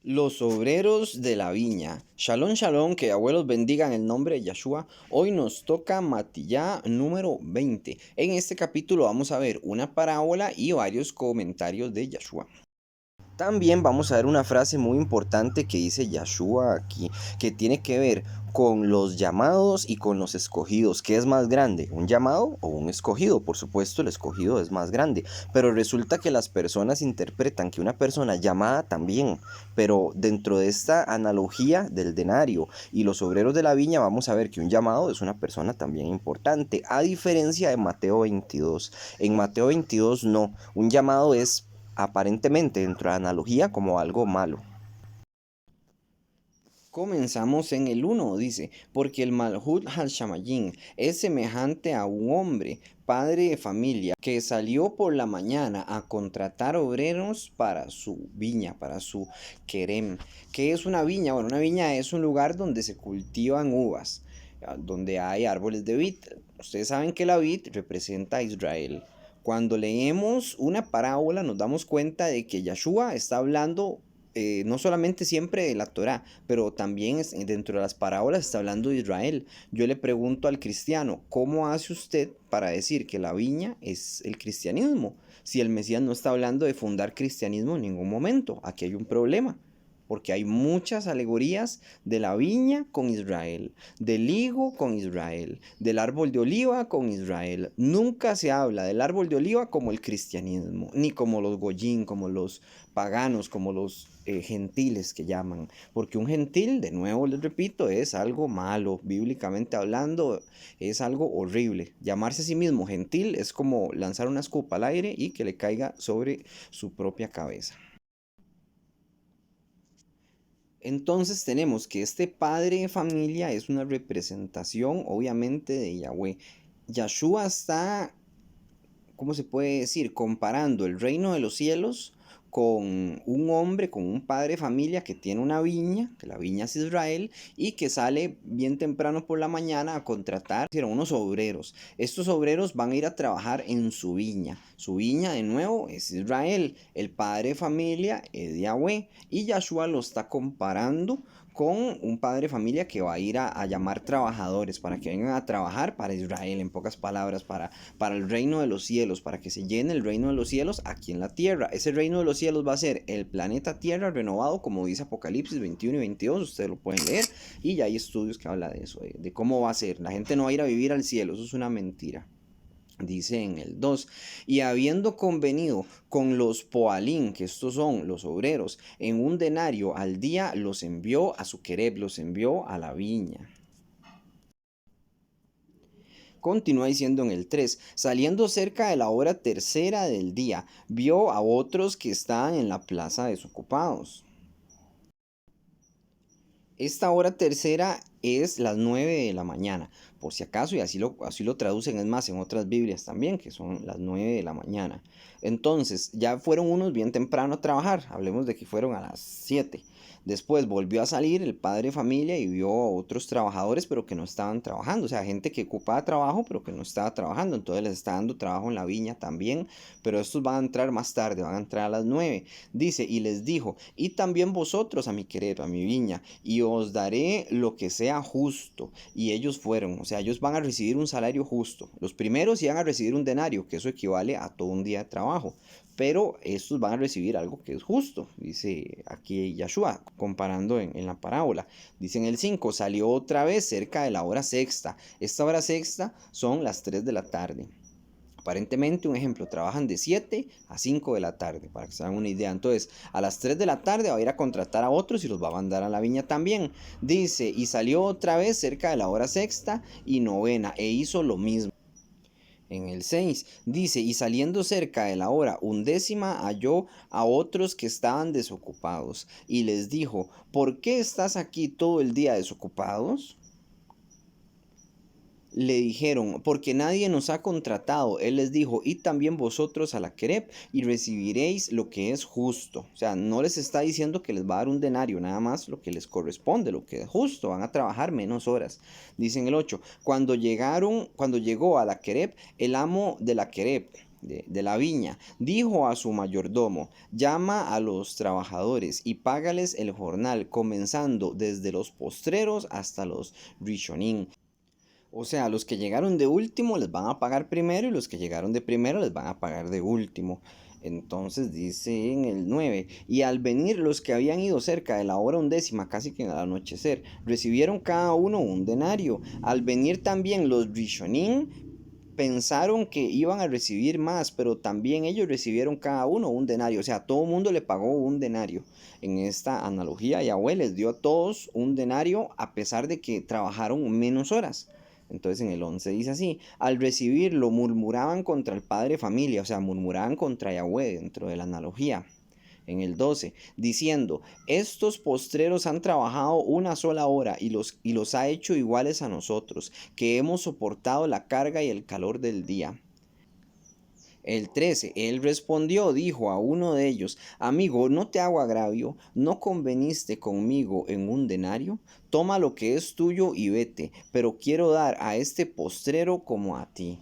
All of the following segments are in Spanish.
Los obreros de la viña. Shalom, shalom, que abuelos bendigan el nombre de Yahshua. Hoy nos toca Matillá número 20. En este capítulo vamos a ver una parábola y varios comentarios de Yahshua. También vamos a ver una frase muy importante que dice Yahshua aquí, que tiene que ver con los llamados y con los escogidos. ¿Qué es más grande? ¿Un llamado o un escogido? Por supuesto, el escogido es más grande, pero resulta que las personas interpretan que una persona llamada también, pero dentro de esta analogía del denario y los obreros de la viña vamos a ver que un llamado es una persona también importante, a diferencia de Mateo 22. En Mateo 22 no, un llamado es aparentemente dentro de la analogía como algo malo. Comenzamos en el 1, dice, porque el Malhut al-Shamayín es semejante a un hombre, padre de familia, que salió por la mañana a contratar obreros para su viña, para su querem. ¿Qué es una viña? Bueno, una viña es un lugar donde se cultivan uvas, donde hay árboles de vid. Ustedes saben que la vid representa a Israel. Cuando leemos una parábola nos damos cuenta de que Yahshua está hablando no solamente siempre de la Torá, pero también dentro de las parábolas está hablando de Israel. Yo le pregunto al cristiano, ¿cómo hace usted para decir que la viña es el cristianismo? Si el Mesías no está hablando de fundar cristianismo en ningún momento, aquí hay un problema. Porque hay muchas alegorías de la viña con Israel, del higo con Israel, del árbol de oliva con Israel. Nunca se habla del árbol de oliva como el cristianismo, ni como los goyín, como los paganos, como los gentiles que llaman. Porque un gentil, de nuevo les repito, es algo malo, bíblicamente hablando, es algo horrible. Llamarse a sí mismo gentil es como lanzar una escopa al aire y que le caiga sobre su propia cabeza. Entonces tenemos que este padre de familia es una representación obviamente de Yahweh. Yahshua está, ¿cómo se puede decir? Comparando el reino de los cielos con un hombre, con un padre de familia que tiene una viña, que la viña es Israel, y que sale bien temprano por la mañana a contratar a unos obreros. Estos obreros van a ir a trabajar en su viña. Su viña, de nuevo, es Israel. El padre de familia es Yahweh. Y Yahshua lo está comparando con un padre de familia que va a ir a llamar trabajadores para que vengan a trabajar para Israel, en pocas palabras, para el reino de los cielos, para que se llene el reino de los cielos aquí en la tierra. Ese reino de los cielos va a ser el planeta Tierra renovado, como dice Apocalipsis 21 y 22, ustedes lo pueden leer, y ya hay estudios que hablan de eso, de cómo va a ser. La gente no va a ir a vivir al cielo, eso es una mentira. Dice en el 2, y habiendo convenido con los poalín, que estos son los obreros, en un denario al día, los envió a su quereb, los envió a la viña. Continúa diciendo en el 3, saliendo cerca de la hora tercera del día, vio a otros que estaban en la plaza desocupados. Esta hora tercera es las 9 de la mañana, por si acaso, y así lo traducen, es más, en otras Biblias también, que son las 9 de la mañana. Entonces, ya fueron unos bien temprano a trabajar, hablemos de que fueron a las 7. Después volvió a salir el padre de familia y vio a otros trabajadores, pero que no estaban trabajando, o sea, gente que ocupaba trabajo, pero que no estaba trabajando, entonces les está dando trabajo en la viña también, pero estos van a entrar más tarde, van a entrar a las 9. Dice, y les dijo, y también vosotros a mi querer, a mi viña, y os daré lo que sea justo. Y ellos fueron, o sea, ellos van a recibir un salario justo. Los primeros iban a recibir un denario, que eso equivale a todo un día de trabajo. Pero estos van a recibir algo que es justo, dice aquí Yahshua, comparando en la parábola. Dice en el 5, salió otra vez cerca de la hora sexta. Esta hora sexta son las 3 de la tarde. Aparentemente, un ejemplo, trabajan de 7 a 5 de la tarde, para que se hagan una idea. Entonces, a las 3 de la tarde va a ir a contratar a otros y los va a mandar a la viña también. Dice, y salió otra vez cerca de la hora sexta y novena, e hizo lo mismo. En el 6 dice, y saliendo cerca de la hora undécima halló a otros que estaban desocupados, y les dijo, ¿por qué estás aquí todo el día desocupados? Le dijeron, porque nadie nos ha contratado. Él les dijo, y también vosotros a la quereb, y recibiréis lo que es justo. O sea, no les está diciendo que les va a dar un denario, nada más lo que les corresponde, lo que es justo. Van a trabajar menos horas. Dicen el 8, cuando llegó a la quereb, el amo de la quereb de la viña, dijo a su mayordomo: llama a los trabajadores y págales el jornal, comenzando desde los postreros hasta los rishonim. O sea, los que llegaron de último les van a pagar primero y los que llegaron de primero les van a pagar de último. Entonces dice en el 9: y al venir los que habían ido cerca de la hora undécima, casi que al anochecer, recibieron cada uno un denario. Al venir también los Rishonim, pensaron que iban a recibir más, pero también ellos recibieron cada uno un denario. O sea, todo el mundo le pagó un denario. En esta analogía, Yahweh les dio a todos un denario a pesar de que trabajaron menos horas. Entonces en el 11 dice así: al recibirlo murmuraban contra el padre de familia, o sea, murmuraban contra Yahweh dentro de la analogía. En el 12, diciendo: estos postreros han trabajado una sola hora y los ha hecho iguales a nosotros, que hemos soportado la carga y el calor del día. El 13, él respondió, dijo a uno de ellos: amigo, no te hago agravio, ¿no conveniste conmigo en un denario? Toma lo que es tuyo y vete, pero quiero dar a este postrero como a ti.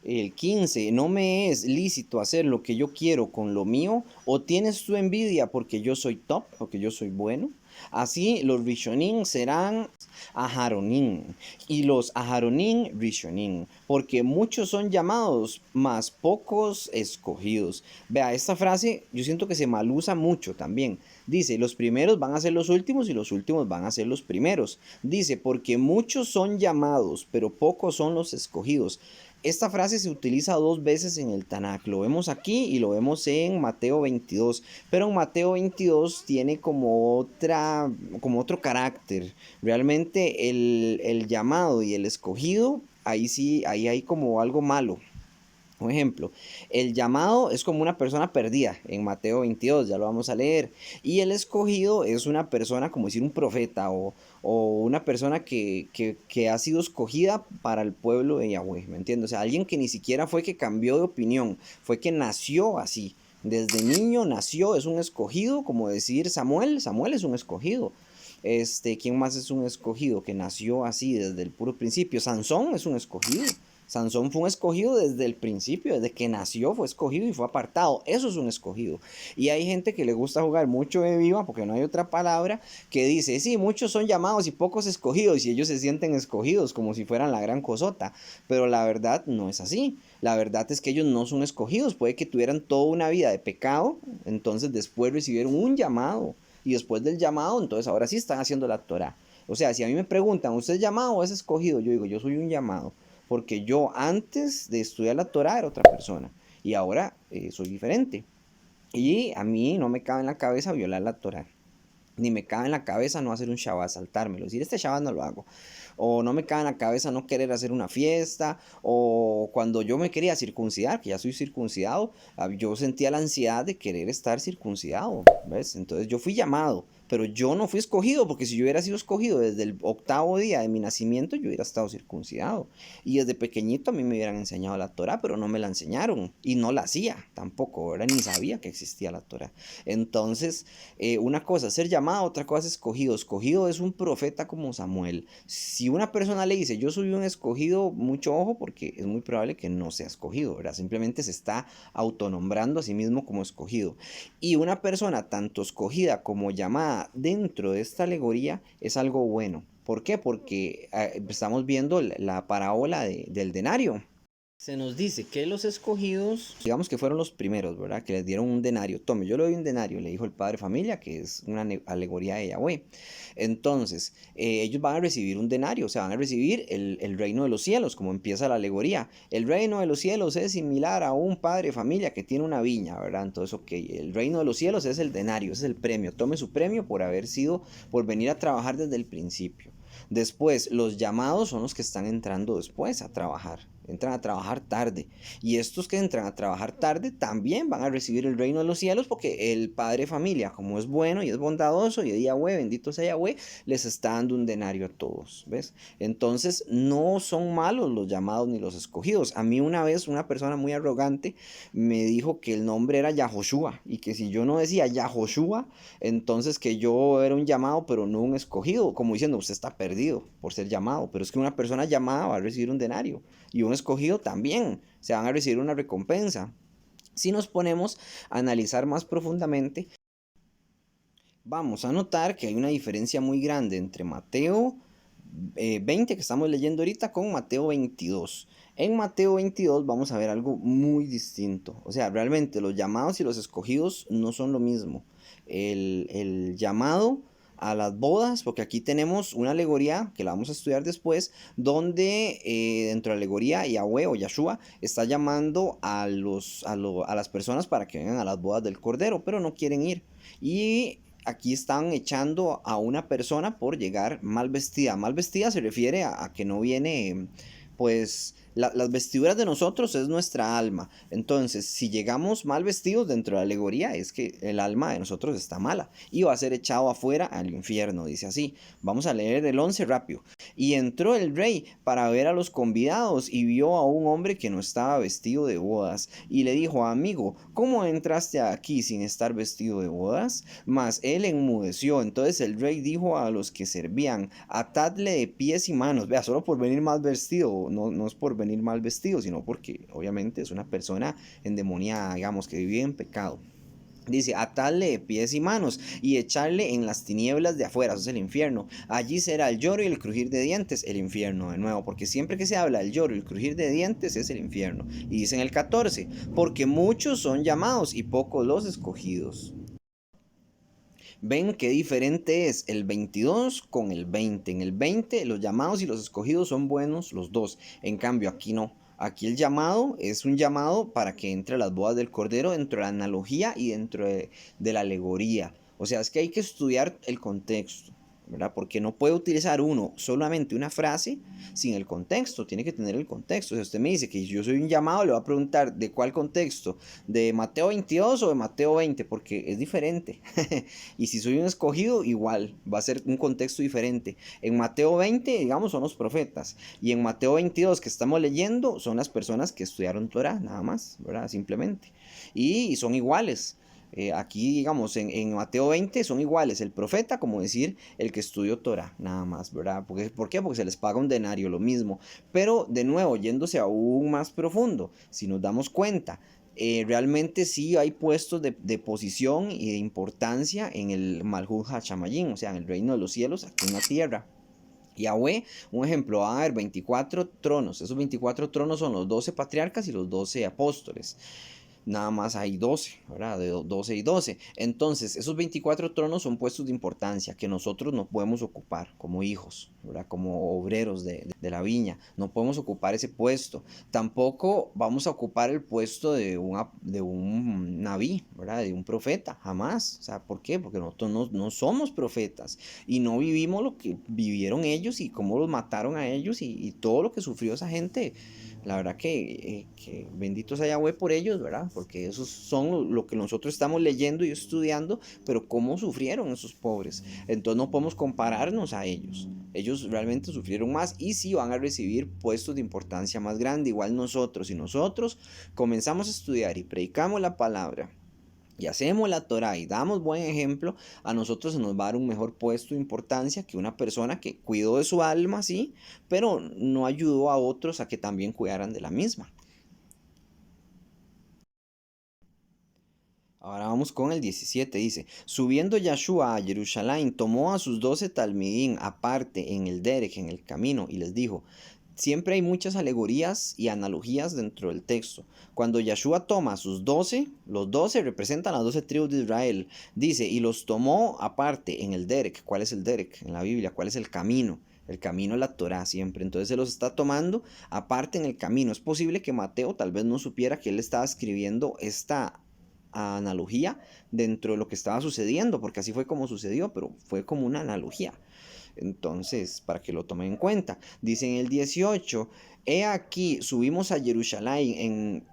El 15, ¿no me es lícito hacer lo que yo quiero con lo mío? ¿O tienes tu envidia porque yo soy top, porque yo soy bueno? Así los Rishonim serán Aharonim y los Aharonim Rishonim, porque muchos son llamados, mas pocos escogidos. Vea, esta frase yo siento que se malusa mucho también. Dice: los primeros van a ser los últimos y los últimos van a ser los primeros. Dice: porque muchos son llamados, pero pocos son los escogidos. Esta frase se utiliza dos veces en el Tanakh. Lo vemos aquí y lo vemos en Mateo 22. Pero en Mateo 22 tiene como otro carácter. Realmente el llamado y el escogido, ahí sí, ahí hay como algo malo. Un ejemplo, el llamado es como una persona perdida en Mateo 22, ya lo vamos a leer. Y el escogido es una persona, como decir, un profeta o una persona que ha sido escogida para el pueblo de Yahweh, ¿me entiendes? O sea, alguien que ni siquiera fue que cambió de opinión, fue que nació así. Desde niño nació, es un escogido, como decir Samuel. Samuel es un escogido. ¿Quién más es un escogido que nació así desde el puro principio? Sansón es un escogido. Sansón fue un escogido desde el principio, desde que nació fue escogido y fue apartado. Eso es un escogido. Y hay gente que le gusta jugar mucho de viva, porque no hay otra palabra, que dice: sí, muchos son llamados y pocos escogidos, y ellos se sienten escogidos como si fueran la gran cosota. Pero la verdad no es así. La verdad es que ellos no son escogidos. Puede que tuvieran toda una vida de pecado, entonces después recibieron un llamado. Y después del llamado, entonces ahora sí están haciendo la Torah. O sea, si a mí me preguntan: ¿usted es llamado o es escogido? Yo digo: yo soy un llamado, porque yo antes de estudiar la Torah era otra persona y ahora soy diferente. Y a mí no me cabe en la cabeza violar la Torah, ni me cabe en la cabeza no hacer un Shabbat, saltármelo, decir: este Shabbat no lo hago. O no me cabe en la cabeza no querer hacer una fiesta. O cuando yo me quería circuncidar, que ya soy circuncidado, yo sentía la ansiedad de querer estar circuncidado, ¿ves? Entonces yo fui llamado, pero yo no fui escogido, porque si yo hubiera sido escogido desde el octavo día de mi nacimiento, yo hubiera estado circuncidado. Y desde pequeñito a mí me hubieran enseñado la Torah, pero no me la enseñaron. Y no la hacía tampoco, ¿verdad? Ni sabía que existía la Torah. Entonces, una cosa es ser llamado, otra cosa es escogido. Escogido es un profeta como Samuel. Si una persona le dice: yo soy un escogido, mucho ojo, porque es muy probable que no sea escogido, ¿verdad? Simplemente se está autonombrando a sí mismo como escogido. Y una persona tanto escogida como llamada dentro de esta alegoría es algo bueno. ¿Por qué? Porque estamos viendo la parábola del denario. Se nos dice que los escogidos, digamos que fueron los primeros, ¿verdad? Que les dieron un denario. Tome, yo le doy un denario, le dijo el padre familia, que es una alegoría de Yahweh. Entonces, ellos van a recibir un denario, o sea, van a recibir el reino de los cielos, como empieza la alegoría. El reino de los cielos es similar a un padre familia que tiene una viña, ¿verdad? Entonces, ok, el reino de los cielos es el denario, es el premio. Tome su premio por por venir a trabajar desde el principio. Después, los llamados son los que están entrando después a trabajar. entran a trabajar tarde. Y estos que entran a trabajar tarde también van a recibir el reino de los cielos porque el padre de familia, como es bueno y es bondadoso y de Yahweh, bendito sea Yahweh, les está dando un denario a todos, ¿ves? Entonces no son malos los llamados ni los escogidos. A mí una vez una persona muy arrogante me dijo que el nombre era Yahoshua y que si yo no decía Yahoshua, entonces que yo era un llamado pero no un escogido, como diciendo usted está perdido por ser llamado, pero es que una persona llamada va a recibir un denario y un escogido también, se van a recibir una recompensa. Si nos ponemos a analizar más profundamente, vamos a notar que hay una diferencia muy grande entre Mateo 20 que estamos leyendo ahorita con Mateo 22. En Mateo 22 vamos a ver algo muy distinto. O sea, realmente los llamados y los escogidos no son lo mismo. El llamado a las bodas, porque aquí tenemos una alegoría que la vamos a estudiar después, donde dentro de la alegoría Yahweh o Yahshua está llamando a las personas para que vengan a las bodas del Cordero, pero no quieren ir. Y aquí están echando a una persona por llegar mal vestida. Mal vestida se refiere a que no viene, pues las vestiduras de nosotros es nuestra alma. Entonces, si llegamos mal vestidos dentro de la alegoría, es que el alma de nosotros está mala y va a ser echado afuera al infierno, dice así. Vamos a leer el 11 rápido. Y entró el rey para ver a los convidados y vio a un hombre que no estaba vestido de bodas y le dijo, amigo, ¿cómo entraste aquí sin estar vestido de bodas? Mas él enmudeció. Entonces el rey dijo a los que servían, atadle de pies y manos. Vea, solo por venir mal vestido, no es por venir mal vestido, sino porque obviamente es una persona endemoniada, digamos, que vive en pecado. Dice, atarle de pies y manos y echarle en las tinieblas de afuera, eso es el infierno. Allí será el lloro y el crujir de dientes, el infierno de nuevo, porque siempre que se habla del lloro y el crujir de dientes es el infierno. Y dice en el 14, porque muchos son llamados y pocos los escogidos. Ven qué diferente es el 22 con el 20. En el 20 los llamados y los escogidos son buenos los dos. En cambio aquí no. Aquí el llamado es un llamado para que entre a las bodas del Cordero dentro de la analogía y dentro de la alegoría. O sea, es que hay que estudiar el contexto, ¿verdad? Porque no puede utilizar uno solamente una frase sin el contexto, tiene que tener el contexto. Si usted me dice que yo soy un llamado, le voy a preguntar de cuál contexto, de Mateo 22 o de Mateo 20, porque es diferente. Y si soy un escogido, igual, va a ser un contexto diferente. En Mateo 20, digamos, son los profetas, y en Mateo 22 que estamos leyendo, son las personas que estudiaron Torah, nada más, ¿verdad? Simplemente. Y son iguales. Aquí, digamos, en Mateo 20 son iguales el profeta, como decir, el que estudió Torah, nada más, ¿verdad? ¿Por qué? Porque se les paga un denario, lo mismo. Pero, de nuevo, yéndose aún más profundo, si nos damos cuenta, realmente sí hay puestos de posición y de importancia en el Malhut HaShamayim, o sea, en el reino de los cielos, aquí en la tierra. Yahweh, un ejemplo, va a haber 24 tronos. Esos 24 tronos son los 12 patriarcas y los 12 apóstoles. Nada más hay 12, ¿verdad? De 12 y 12. Entonces, esos 24 tronos son puestos de importancia que nosotros no podemos ocupar como hijos, ¿verdad? Como obreros de la viña. No podemos ocupar ese puesto. Tampoco vamos a ocupar el puesto de un naví, ¿verdad? De un profeta, jamás. O sea, ¿por qué? Porque nosotros no somos profetas y no vivimos lo que vivieron ellos y cómo los mataron a ellos y todo lo que sufrió esa gente. La verdad que bendito sea Yahweh por ellos, ¿verdad? Porque esos son lo que nosotros estamos leyendo y estudiando, pero cómo sufrieron esos pobres. Entonces no podemos compararnos a ellos. Ellos realmente sufrieron más y sí van a recibir puestos de importancia más grande, igual nosotros. Si nosotros comenzamos a estudiar y predicamos la palabra, y hacemos la Torah y damos buen ejemplo, a nosotros se nos va a dar un mejor puesto de importancia que una persona que cuidó de su alma, sí, pero no ayudó a otros a que también cuidaran de la misma. Ahora vamos con el 17, dice, subiendo Yahshua a Jerusalén, tomó a sus 12 talmidín aparte en el derech, en el camino, y les dijo, siempre hay muchas alegorías y analogías dentro del texto. Cuando Yahshua toma a sus 12, los 12 representan las 12 tribus de Israel, dice, y los tomó aparte en el derech. ¿Cuál es el derech en la Biblia? ¿Cuál es el camino? El camino es la Torah siempre. Entonces se los está tomando aparte en el camino. Es posible que Mateo tal vez no supiera que él estaba escribiendo esta analogía dentro de lo que estaba sucediendo, porque así fue como sucedió, pero fue como una analogía. Entonces, para que lo tomen en cuenta, dice en el 18, He aquí, subimos a Jerusalén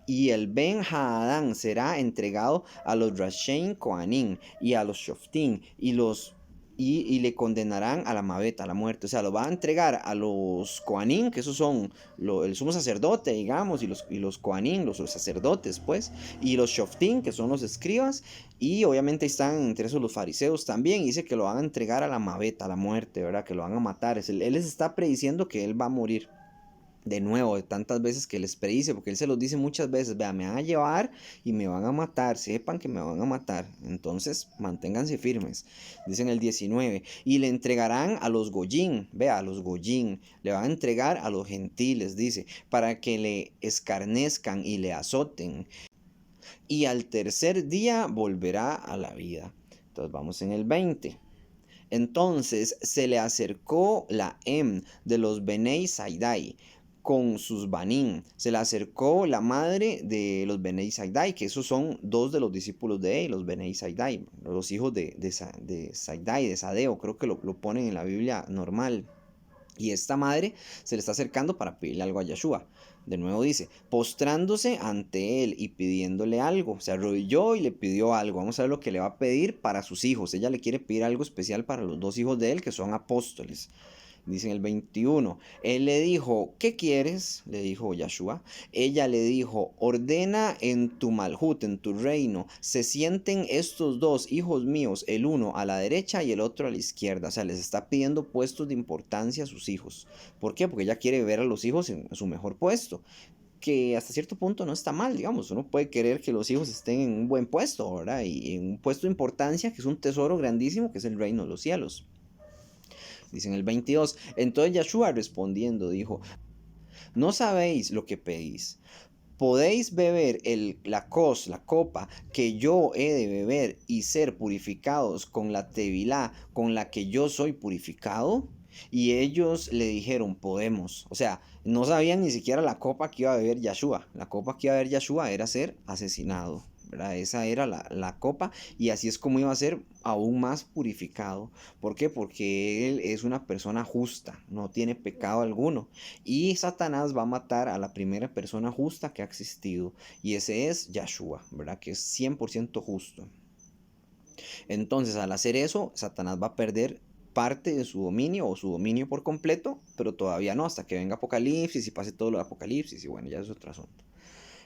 y el Ben Haadán será entregado a los Rashein Kohanim y a los Shoftim y le condenarán a la Maveta, a la muerte. O sea, lo va a entregar a los Kohanim, que esos son el sumo sacerdote, digamos, y los Kohanim, los sacerdotes, pues, y los Shoftim, que son los escribas, y obviamente están entre esos los fariseos también, y dice que lo van a entregar a la Maveta, a la muerte, ¿verdad? Que lo van a matar. Él les está prediciendo que él va a morir de nuevo, de tantas veces que les predice, porque él se los dice muchas veces, vea, me van a llevar y me van a matar, sepan que me van a matar, entonces manténganse firmes. Dicen el 19, y le entregarán a los Goyín, vea, a los Goyín, le van a entregar a los gentiles, dice, para que le escarnezcan y le azoten, y al tercer día volverá a la vida. Entonces vamos en el 20. Entonces se le acercó la de los Benei Saidai con sus banín. Se le acercó la madre de los Benei Saidai, que esos son dos de los discípulos de él, los Benei Saidai, los hijos de Saidai, de Sadeo, creo que lo ponen en la Biblia normal. Y esta madre se le está acercando para pedirle algo a Yeshua. De nuevo dice, postrándose ante él y pidiéndole algo. Se arrodilló y le pidió algo. Vamos a ver lo que le va a pedir para sus hijos. Ella le quiere pedir algo especial para los dos hijos de él, que son apóstoles. Dice en el 21, él le dijo, ¿qué quieres? Le dijo Yeshua. Ella le dijo, ordena en tu malhut, en tu reino, se sienten estos dos hijos míos, el uno a la derecha y el otro a la izquierda. O sea, les está pidiendo puestos de importancia a sus hijos. ¿Por qué? Porque ella quiere ver a los hijos en su mejor puesto, que hasta cierto punto no está mal, digamos. Uno puede querer que los hijos estén en un buen puesto, ¿verdad? Y en un puesto de importancia, que es un tesoro grandísimo, que es el reino de los cielos. Dice en el 22, entonces Yeshua respondiendo dijo, no sabéis lo que pedís. ¿Podéis beber la copa que yo he de beber y ser purificados con la tevilá con la que yo soy purificado? Y ellos le dijeron, podemos. O sea, no sabían ni siquiera la copa que iba a beber Yeshua. La copa que iba a beber Yeshua era ser asesinado, ¿verdad? Esa era la copa y así es como iba a ser aún más purificado. ¿Por qué? Porque él es una persona justa, no tiene pecado alguno. Y Satanás va a matar a la primera persona justa que ha existido. Y ese es Yeshua, ¿verdad? Que es 100% justo. Entonces, al hacer eso, Satanás va a perder parte de su dominio o su dominio por completo, pero todavía no, hasta que venga Apocalipsis y pase todo lo de Apocalipsis y bueno, ya es otro asunto.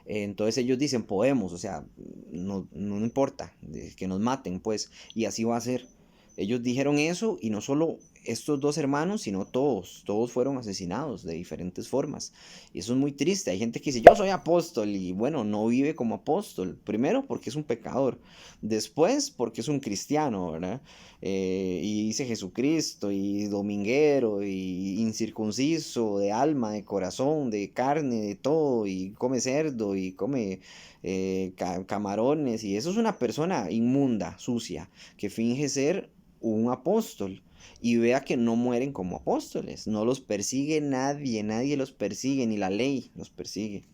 Entonces ellos dicen, podemos, o sea, no importa, que nos maten, pues, y así va a ser. Ellos dijeron eso y no solo estos dos hermanos, sino todos fueron asesinados de diferentes formas. Y eso es muy triste. Hay gente que dice, yo soy apóstol y bueno, no vive como apóstol. Primero porque es un pecador, después porque es un cristiano, ¿verdad? Y dice Jesucristo y dominguero y incircunciso de alma, de corazón, de carne, de todo, y come cerdo y come camarones, y eso es una persona inmunda, sucia, que finge ser un apóstol. Y vea que no mueren como apóstoles, no los persigue nadie, nadie los persigue, ni la ley los persigue.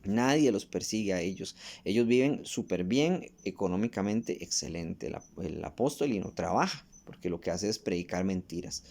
Nadie los persigue a ellos. Ellos viven súper bien, económicamente excelente. El apóstol y no trabaja, porque lo que hace es predicar mentiras.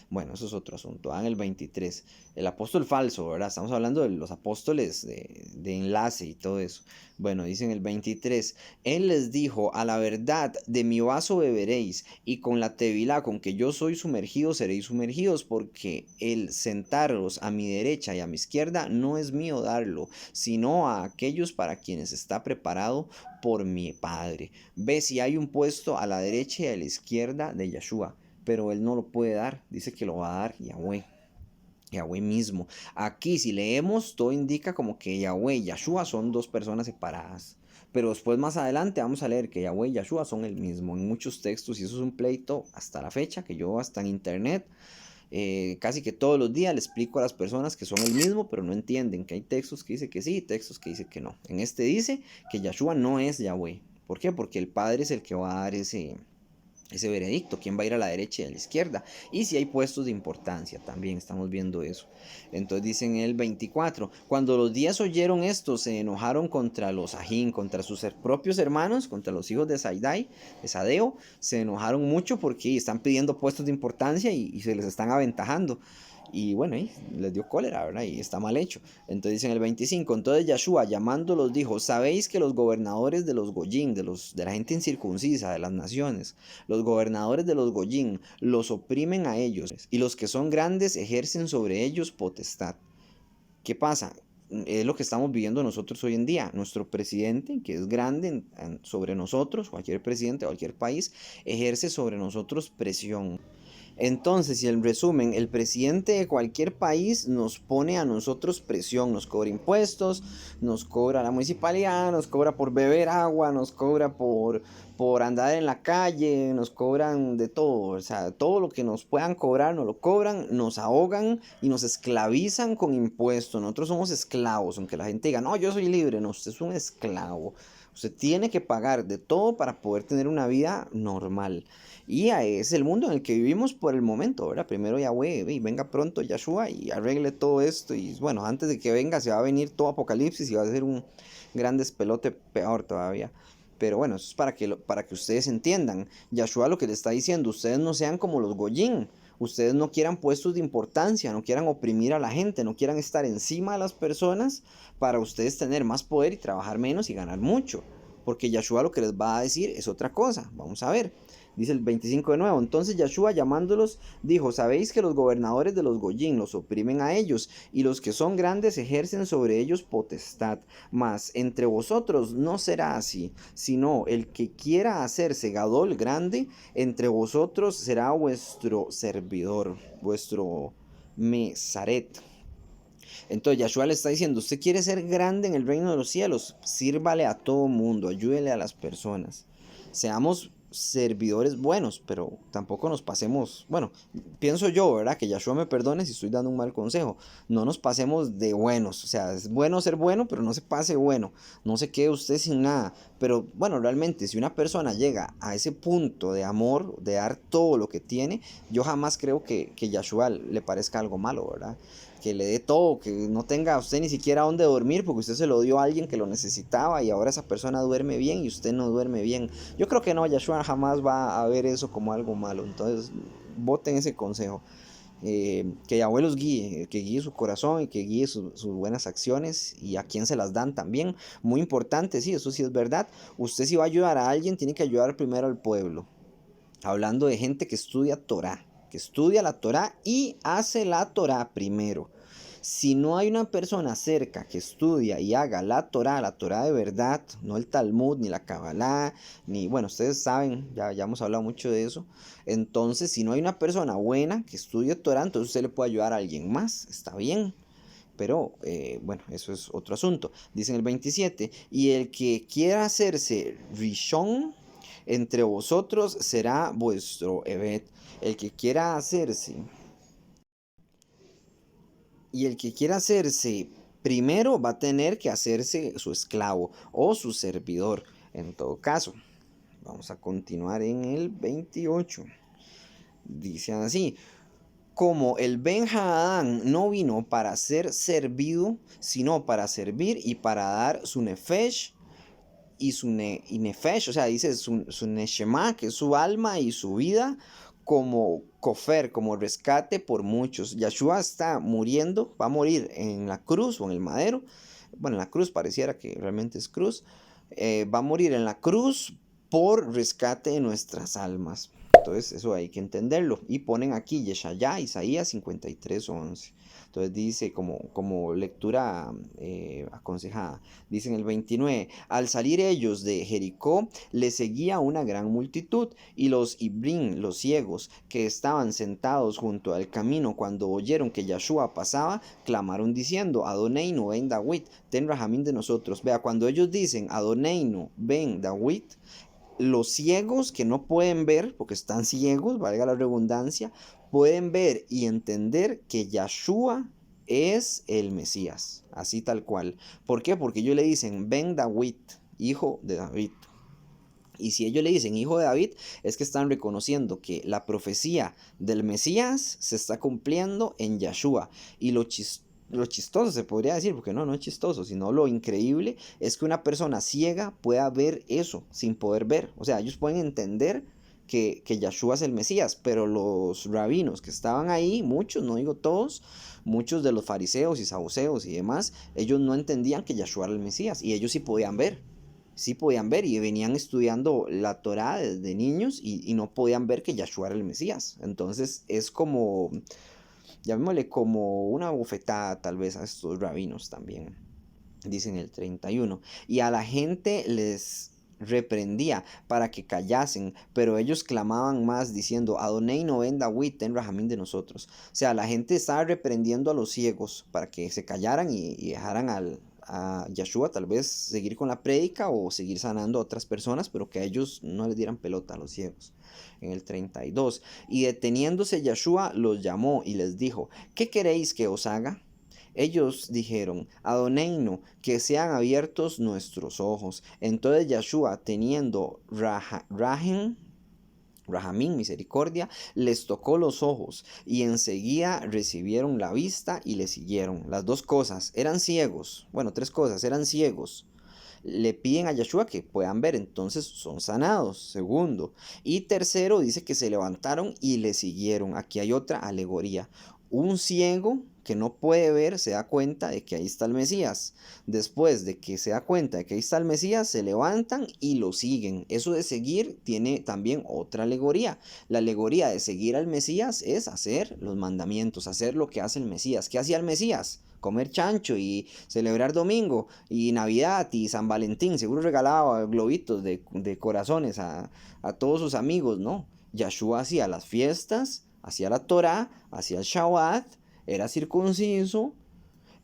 Bueno, eso es otro asunto. En el 23, el apóstol falso, ¿verdad? Estamos hablando de los apóstoles de enlace y todo eso. Bueno, dice en el 23, él les dijo, a la verdad, de mi vaso beberéis, y con la tevilá con que yo soy sumergido seréis sumergidos, porque el sentaros a mi derecha y a mi izquierda no es mío darlo, sino a aquellos para quienes está preparado por mi Padre. Ve si hay un puesto a la derecha y a la izquierda de Yeshua, pero él no lo puede dar, dice que lo va a dar Yahweh. Yahweh mismo. Aquí si leemos, todo indica como que Yahweh y Yeshua son dos personas separadas. Pero después más adelante vamos a leer que Yahweh y Yeshua son el mismo en muchos textos, y eso es un pleito hasta la fecha que yo hasta en internet casi que todos los días le explico a las personas que son el mismo, pero no entienden que hay textos que dicen que sí y textos que dicen que no. En este dice que Yeshua no es Yahweh. ¿Por qué? Porque el Padre es el que va a dar ese veredicto, quién va a ir a la derecha y a la izquierda, y si hay puestos de importancia, también estamos viendo eso. Entonces dice en el 24, cuando los días oyeron esto, se enojaron contra los ajín, contra sus propios hermanos, contra los hijos de Saidai, de Sadeo, se enojaron mucho porque están pidiendo puestos de importancia y se les están aventajando. y bueno, y les dio cólera, ¿verdad? Y está mal hecho. Entonces dice en el 25, entonces Yahshua llamándolos dijo, sabéis que los gobernadores de los Goyim, de la gente incircuncisa, de las naciones, los gobernadores de los Goyim, los oprimen a ellos, y los que son grandes ejercen sobre ellos potestad. ¿Qué pasa? Es lo que estamos viviendo nosotros hoy en día. Nuestro presidente, que es grande sobre nosotros, cualquier presidente de cualquier país, ejerce sobre nosotros presión. Entonces, y en resumen, el presidente de cualquier país nos pone a nosotros presión, nos cobra impuestos, nos cobra la municipalidad, nos cobra por beber agua, nos cobra por andar en la calle, nos cobran de todo, o sea, todo lo que nos puedan cobrar, nos lo cobran, nos ahogan y nos esclavizan con impuestos. Nosotros somos esclavos, aunque la gente diga, no, yo soy libre, no, usted es un esclavo. Usted tiene que pagar de todo para poder tener una vida normal. Y es el mundo en el que vivimos por el momento, ¿verdad? Primero Yahweh, y venga pronto Yahshua y arregle todo esto. Y bueno, antes de que venga se va a venir todo Apocalipsis y va a ser un gran despelote peor todavía. Pero bueno, eso es para que ustedes entiendan. Yahshua lo que le está diciendo, ustedes no sean como los Goyim. Ustedes no quieran puestos de importancia, no quieran oprimir a la gente, no quieran estar encima de las personas para ustedes tener más poder y trabajar menos y ganar mucho. Porque Yahshua lo que les va a decir es otra cosa. Vamos a ver. Dice el 25 de nuevo. Entonces Yahshua llamándolos dijo, sabéis que los gobernadores de los Goyim los oprimen a ellos, y los que son grandes ejercen sobre ellos potestad. Mas entre vosotros no será así, sino el que quiera hacerse Gadol grande, entre vosotros será vuestro servidor, vuestro Mesaret. Entonces Yahshua le está diciendo, usted quiere ser grande en el reino de los cielos, sírvale a todo mundo, ayúdele a las personas. Seamos servidores buenos, pero tampoco nos pasemos, bueno, pienso yo, ¿verdad? Que Yahshua me perdone si estoy dando un mal consejo. No nos pasemos de buenos, o sea, es bueno ser bueno, pero no se pase bueno. No se quede usted sin nada. Pero bueno, realmente, si una persona llega a ese punto de amor, de dar todo lo que tiene, yo jamás creo que Yahshua le parezca algo malo, ¿verdad? Que le dé todo, que no tenga usted ni siquiera dónde dormir porque usted se lo dio a alguien que lo necesitaba y ahora esa persona duerme bien y usted no duerme bien. Yo creo que no, Yahshua jamás va a ver eso como algo malo. Entonces, voten ese consejo. Que Yahweh los guíe, que guíe su corazón y que guíe sus buenas acciones y a quién se las dan también. Muy importante, sí, eso sí es verdad. Usted si va a ayudar a alguien, tiene que ayudar primero al pueblo. Hablando de gente que estudia Torah, que estudia la Torah y hace la Torah primero. Si no hay una persona cerca que estudia y haga la Torah de verdad, no el Talmud, ni la Kabbalah, ni, bueno, ustedes saben, ya hemos hablado mucho de eso. Entonces, si no hay una persona buena que estudie Torah, entonces usted le puede ayudar a alguien más, está bien. Pero bueno, eso es otro asunto. Dice en el 27, y el que quiera hacerse Rishon entre vosotros será vuestro Evet. El que quiera hacerse Y el que quiera hacerse primero va a tener que hacerse su esclavo o su servidor. En todo caso, vamos a continuar en el 28. Dice así, como el Ben Hadán no vino para ser servido, sino para servir y para dar su nefesh y nefesh, o sea, dice su neshama, que es su alma y su vida, como kofer, como rescate por muchos. Yahshua está muriendo, va a morir en la cruz o en el madero. Bueno, en la cruz pareciera que realmente es cruz. Va a morir en la cruz por rescate de nuestras almas. Entonces, eso hay que entenderlo. Y ponen aquí Yeshaya, Isaías 53:11. Entonces dice como lectura aconsejada. Dice en el 29, al salir ellos de Jericó, les seguía una gran multitud, y los Ibrim, los ciegos, que estaban sentados junto al camino, cuando oyeron que Yahshua pasaba, clamaron diciendo, Adoneinu, ven David, ten rahamín de nosotros. Vea, cuando ellos dicen, Adoneinu, ven David, los ciegos que no pueden ver, porque están ciegos, valga la redundancia, pueden ver y entender que Yahshua es el Mesías, así tal cual. ¿Por qué? Porque ellos le dicen, ven David, hijo de David. Y si ellos le dicen hijo de David, es que están reconociendo que la profecía del Mesías se está cumpliendo en Yahshua. Y lo chistoso se podría decir, porque no es chistoso, sino lo increíble es que una persona ciega pueda ver eso sin poder ver. O sea, ellos pueden entender que Yahshua es el Mesías, pero los rabinos que estaban ahí, muchos, no digo todos, muchos de los fariseos y saduceos y demás, ellos no entendían que Yahshua era el Mesías y ellos sí podían ver y venían estudiando la Torá desde niños y no podían ver que Yahshua era el Mesías. Entonces es como, llamémosle como una bofetada tal vez a estos rabinos también, dicen el 31. Y a la gente les reprendía para que callasen, pero ellos clamaban más diciendo, Adonai no ven David, ten rajamín de nosotros. O sea, la gente estaba reprendiendo a los ciegos para que se callaran y dejaran a Yahshua tal vez seguir con la prédica o seguir sanando a otras personas, pero que a ellos no les dieran pelota a los ciegos. En el 32. Y deteniéndose Yahshua los llamó y les dijo, ¿qué queréis que os haga? Ellos dijeron, Adoneino, que sean abiertos nuestros ojos. Entonces Yahshua, teniendo Rahamín, misericordia, les tocó los ojos y enseguida recibieron la vista y le siguieron. Las dos cosas, eran ciegos. Bueno, tres cosas, eran ciegos. Le piden a Yahshua que puedan ver, entonces son sanados. Segundo. Y tercero, dice que se levantaron y le siguieron. Aquí hay otra alegoría. Un ciego que no puede ver se da cuenta de que ahí está el Mesías. Después de que se da cuenta de que ahí está el Mesías, se levantan y lo siguen. Eso de seguir tiene también otra alegoría. La alegoría de seguir al Mesías es hacer los mandamientos, hacer lo que hace el Mesías. ¿Qué hacía el Mesías? Comer chancho y celebrar domingo y Navidad y San Valentín. Seguro regalaba globitos de corazones a todos sus amigos, ¿no? Yahshua hacía las fiestas, hacía la Torah, hacía el Shabbat, era circunciso.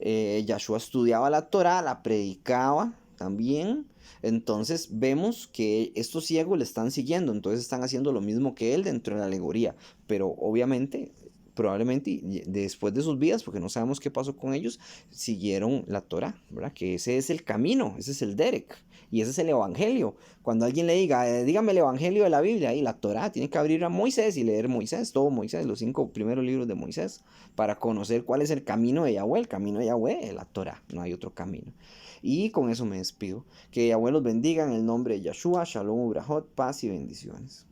Yahshua estudiaba la Torah, la predicaba también. Entonces vemos que estos ciegos le están siguiendo, entonces están haciendo lo mismo que él dentro de la alegoría, pero obviamente, probablemente después de sus vidas, porque no sabemos qué pasó con ellos, siguieron la Torah, ¿verdad? Que ese es el camino, ese es el Derek, y ese es el Evangelio. Cuando alguien le diga, dígame el Evangelio de la Biblia, y la Torah, tiene que abrir a Moisés y leer Moisés, todo Moisés, los 5 primeros libros de Moisés, para conocer cuál es el camino de Yahweh. El camino de Yahweh es la Torah, no hay otro camino. Y con eso me despido. Que Yahweh los bendiga en el nombre de Yahshua, Shalom, Ubrahot, paz y bendiciones.